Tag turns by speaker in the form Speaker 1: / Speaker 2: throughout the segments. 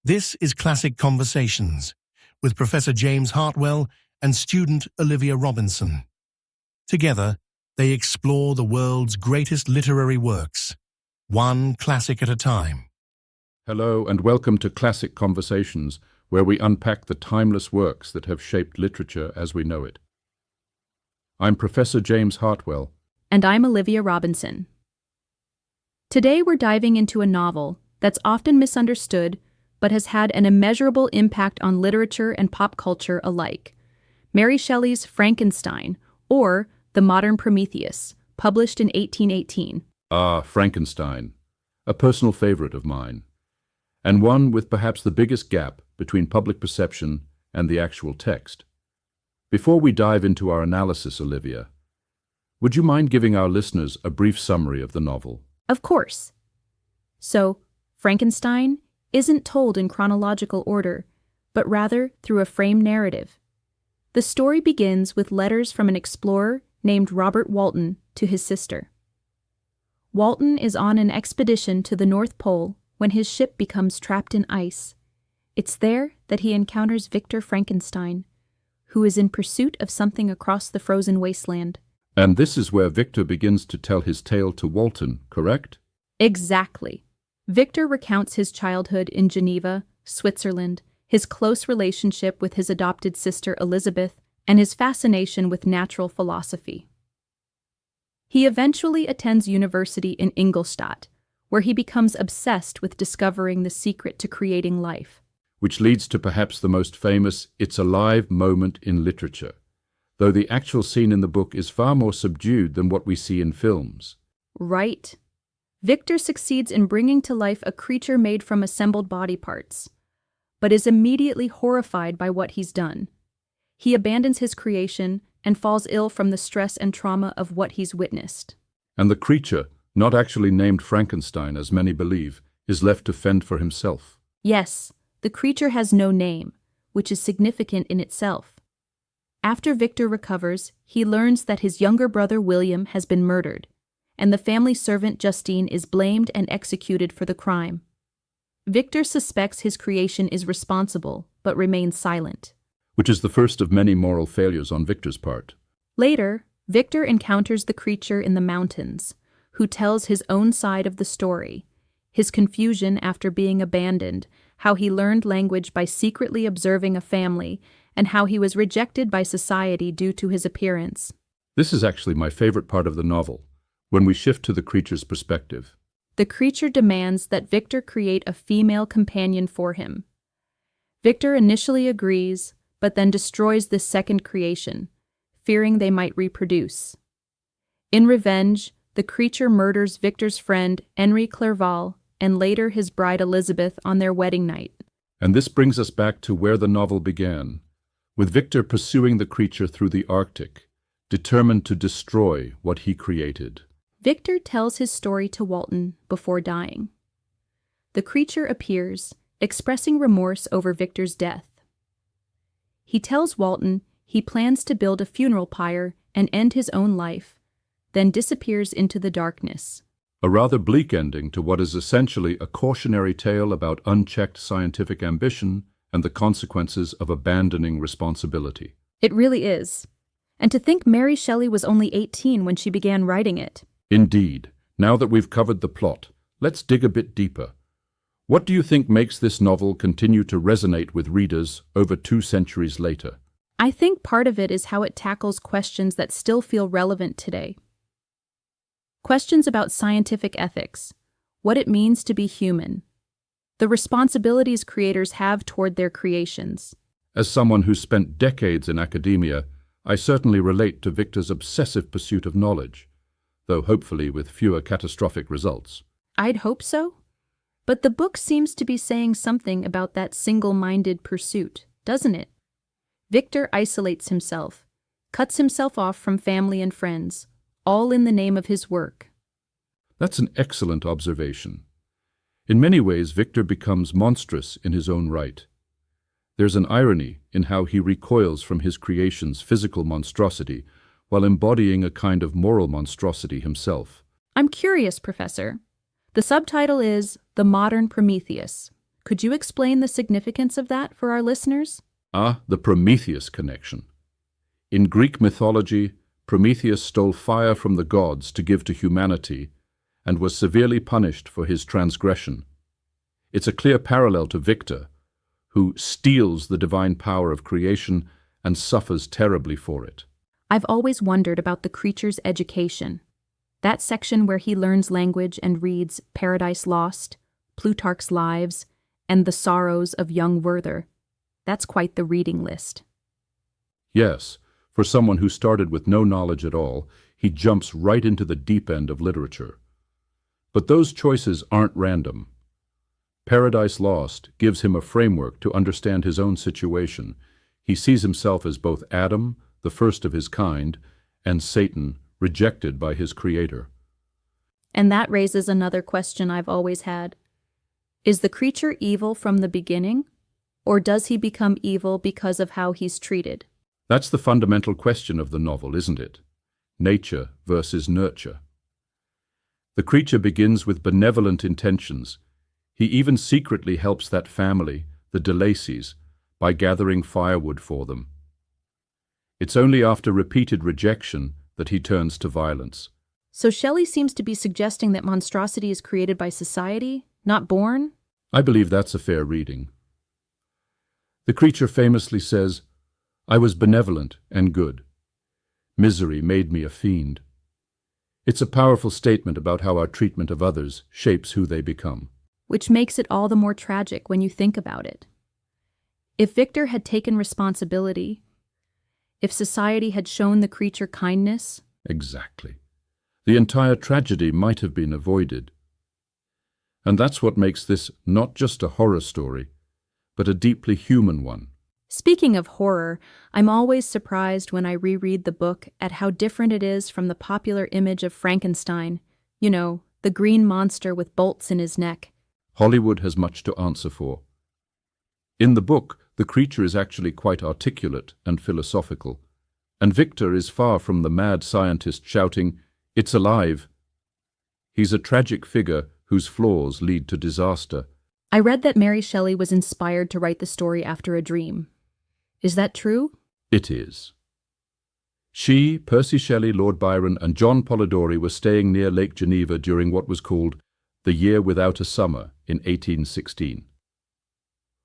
Speaker 1: This is Classic Conversations with Professor James Hartwell and student Olivia Robinson. Together, they explore the world's greatest literary works, one classic at a time.
Speaker 2: Hello and welcome to Classic Conversations, where we unpack the timeless works that have shaped literature as we know it. I'm Professor James Hartwell.
Speaker 3: And I'm Olivia Robinson. Today we're diving into a novel that's often misunderstood but has had an immeasurable impact on literature and pop culture alike. Mary Shelley's Frankenstein, or The Modern Prometheus, published in 1818.
Speaker 2: Frankenstein, a personal favorite of mine, and one with perhaps the biggest gap between public perception and the actual text. Before we dive into our analysis, Olivia, would you mind giving our listeners a brief summary of the novel?
Speaker 3: Of course. So, Frankenstein isn't told in chronological order, but rather through a framed narrative. The story begins with letters from an explorer named Robert Walton to his sister. Walton is on an expedition to the North Pole when his ship becomes trapped in ice. It's there that he encounters Victor Frankenstein, who is in pursuit of something across the frozen wasteland.
Speaker 2: And this is where Victor begins to tell his tale to Walton, correct?
Speaker 3: Exactly. Victor recounts his childhood in Geneva, Switzerland, his close relationship with his adopted sister Elizabeth, and his fascination with natural philosophy. He eventually attends university in Ingolstadt, where he becomes obsessed with discovering the secret to creating life.
Speaker 2: Which leads to perhaps the most famous "it's alive" moment in literature, though the actual scene in the book is far more subdued than what we see in films.
Speaker 3: Right. Victor succeeds in bringing to life a creature made from assembled body parts, but is immediately horrified by what he's done. He abandons his creation and falls ill from the stress and trauma of what he's witnessed.
Speaker 2: And the creature, not actually named Frankenstein as many believe, is left to fend for himself.
Speaker 3: Yes, the creature has no name, which is significant in itself. After Victor recovers, he learns that his younger brother William has been murdered, and the family servant Justine is blamed and executed for the crime. Victor suspects his creation is responsible, but remains silent.
Speaker 2: Which is the first of many moral failures on Victor's part.
Speaker 3: Later, Victor encounters the creature in the mountains, who tells his own side of the story, his confusion after being abandoned, how he learned language by secretly observing a family, and how he was rejected by society due to his appearance.
Speaker 2: This is actually my favorite part of the novel, when we shift to the creature's perspective.
Speaker 3: The creature demands that Victor create a female companion for him. Victor initially agrees, but then destroys this second creation, fearing they might reproduce. In revenge, the creature murders Victor's friend Henri Clerval and later his bride Elizabeth on their wedding night.
Speaker 2: And this brings us back to where the novel began, with Victor pursuing the creature through the Arctic, determined to destroy what he created.
Speaker 3: Victor tells his story to Walton before dying. The creature appears, expressing remorse over Victor's death. He tells Walton he plans to build a funeral pyre and end his own life, then disappears into the darkness.
Speaker 2: A rather bleak ending to what is essentially a cautionary tale about unchecked scientific ambition and the consequences of abandoning responsibility.
Speaker 3: It really is. And to think Mary Shelley was only 18 when she began writing it.
Speaker 2: Indeed. Now that we've covered the plot, let's dig a bit deeper. What do you think makes this novel continue to resonate with readers over 2 centuries later?
Speaker 3: I think part of it is how it tackles questions that still feel relevant today. Questions about scientific ethics, what it means to be human, the responsibilities creators have toward their creations.
Speaker 2: As someone who spent decades in academia, I certainly relate to Victor's obsessive pursuit of knowledge, though hopefully with fewer catastrophic results.
Speaker 3: I'd hope so. But the book seems to be saying something about that single-minded pursuit, doesn't it? Victor isolates himself, cuts himself off from family and friends, all in the name of his work.
Speaker 2: That's an excellent observation. In many ways, Victor becomes monstrous in his own right. There's an irony in how he recoils from his creation's physical monstrosity while embodying a kind of moral monstrosity himself.
Speaker 3: I'm curious, Professor. The subtitle is The Modern Prometheus. Could you explain the significance of that for our listeners?
Speaker 2: The Prometheus connection. In Greek mythology, Prometheus stole fire from the gods to give to humanity and was severely punished for his transgression. It's a clear parallel to Victor, who steals the divine power of creation and suffers terribly for it.
Speaker 3: I've always wondered about the creature's education. That section where he learns language and reads Paradise Lost, Plutarch's Lives, and The Sorrows of Young Werther. That's quite the reading list.
Speaker 2: Yes, for someone who started with no knowledge at all, he jumps right into the deep end of literature. But those choices aren't random. Paradise Lost gives him a framework to understand his own situation. He sees himself as both Adam, the first of his kind, and Satan, rejected by his creator.
Speaker 3: And that raises another question I've always had. Is the creature evil from the beginning, or does he become evil because of how he's treated?
Speaker 2: That's the fundamental question of the novel, isn't it? Nature versus nurture. The creature begins with benevolent intentions. He even secretly helps that family, the de Lacys, by gathering firewood for them. It's only after repeated rejection that he turns to violence.
Speaker 3: So Shelley seems to be suggesting that monstrosity is created by society, not born?
Speaker 2: I believe that's a fair reading. The creature famously says, "I was benevolent and good. Misery made me a fiend." It's a powerful statement about how our treatment of others shapes who they become.
Speaker 3: Which makes it all the more tragic when you think about it. If Victor had taken responsibility, if society had shown the creature kindness...
Speaker 2: Exactly. The entire tragedy might have been avoided. And that's what makes this not just a horror story, but a deeply human one.
Speaker 3: Speaking of horror, I'm always surprised when I reread the book at how different it is from the popular image of Frankenstein. You know, the green monster with bolts in his neck.
Speaker 2: Hollywood has much to answer for. In the book, the creature is actually quite articulate and philosophical, and Victor is far from the mad scientist shouting, "It's alive." He's a tragic figure whose flaws lead to disaster.
Speaker 3: I read that Mary Shelley was inspired to write the story after a dream. Is that true?
Speaker 2: It is. She, Percy Shelley, Lord Byron, and John Polidori were staying near Lake Geneva during what was called the Year Without a Summer in 1816.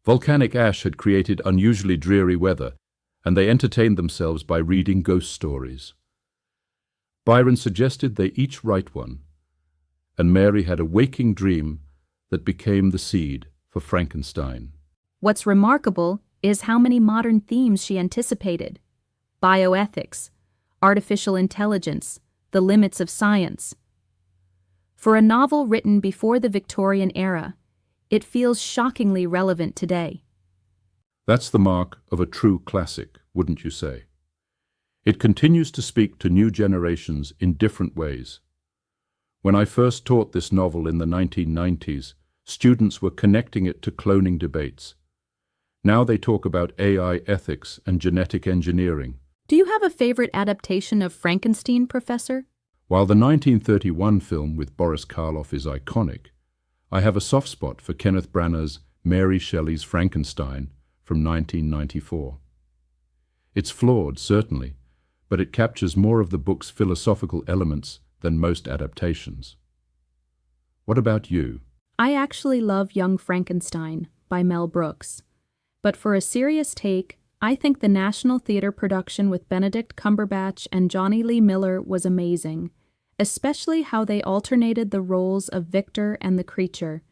Speaker 2: Volcanic ash had created unusually dreary weather, and they entertained themselves by reading ghost stories. Byron suggested they each write one, and Mary had a waking dream that became the seed for Frankenstein.
Speaker 3: What's remarkable is how many modern themes she anticipated. Bioethics, artificial intelligence, the limits of science. For a novel written before the Victorian era, it feels shockingly relevant today.
Speaker 2: That's the mark of a true classic, wouldn't you say? It continues to speak to new generations in different ways. When I first taught this novel in the 1990s, students were connecting it to cloning debates. Now they talk about AI ethics and genetic engineering.
Speaker 3: Do you have a favorite adaptation of Frankenstein, Professor?
Speaker 2: While the 1931 film with Boris Karloff is iconic, I have a soft spot for Kenneth Branagh's Mary Shelley's Frankenstein from 1994. It's flawed, certainly, but it captures more of the book's philosophical elements than most adaptations. What about you?
Speaker 3: I actually love Young Frankenstein by Mel Brooks. But for a serious take, I think the National Theatre production with Benedict Cumberbatch and Johnny Lee Miller was amazing, especially how they alternated the roles of Victor and the creature.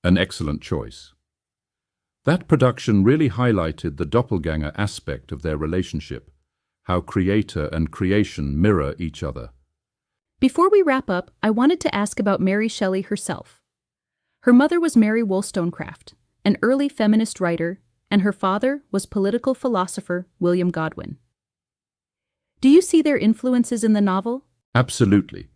Speaker 2: An excellent choice. That production really highlighted the doppelganger aspect of their relationship, how creator and creation mirror each other.
Speaker 3: Before we wrap up, I wanted to ask about Mary Shelley herself. Her mother was Mary Wollstonecraft, an early feminist writer, and her father was political philosopher William Godwin. Do you see their influences in the novel?
Speaker 2: Absolutely.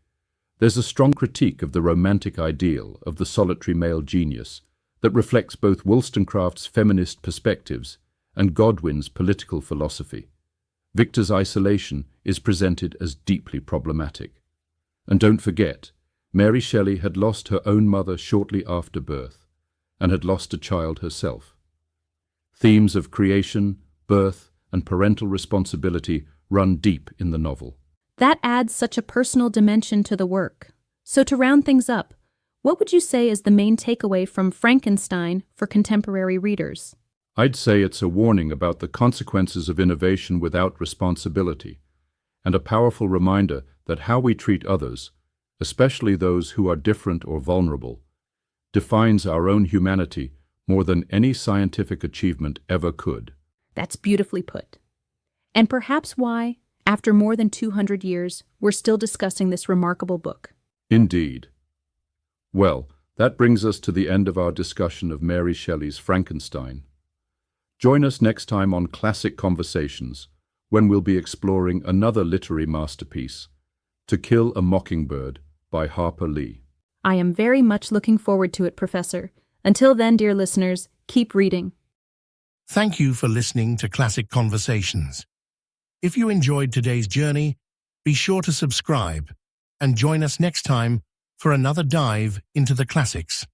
Speaker 2: There's a strong critique of the romantic ideal of the solitary male genius that reflects both Wollstonecraft's feminist perspectives and Godwin's political philosophy. Victor's isolation is presented as deeply problematic. And don't forget, Mary Shelley had lost her own mother shortly after birth, and had lost a child herself. Themes of creation, birth, and parental responsibility run deep in the novel.
Speaker 3: That adds such a personal dimension to the work. So to round things up, what would you say is the main takeaway from Frankenstein for contemporary readers?
Speaker 2: I'd say it's a warning about the consequences of innovation without responsibility, and a powerful reminder that how we treat others, especially those who are different or vulnerable, defines our own humanity more than any scientific achievement ever could.
Speaker 3: That's beautifully put. And perhaps why, after more than 200 years, we're still discussing this remarkable book.
Speaker 2: Indeed. Well, that brings us to the end of our discussion of Mary Shelley's Frankenstein. Join us next time on Classic Conversations, when we'll be exploring another literary masterpiece, To Kill a Mockingbird by Harper Lee.
Speaker 3: I am very much looking forward to it, Professor. Until then, dear listeners, keep reading.
Speaker 1: Thank you for listening to Classic Conversations. If you enjoyed today's journey, be sure to subscribe and join us next time for another dive into the classics.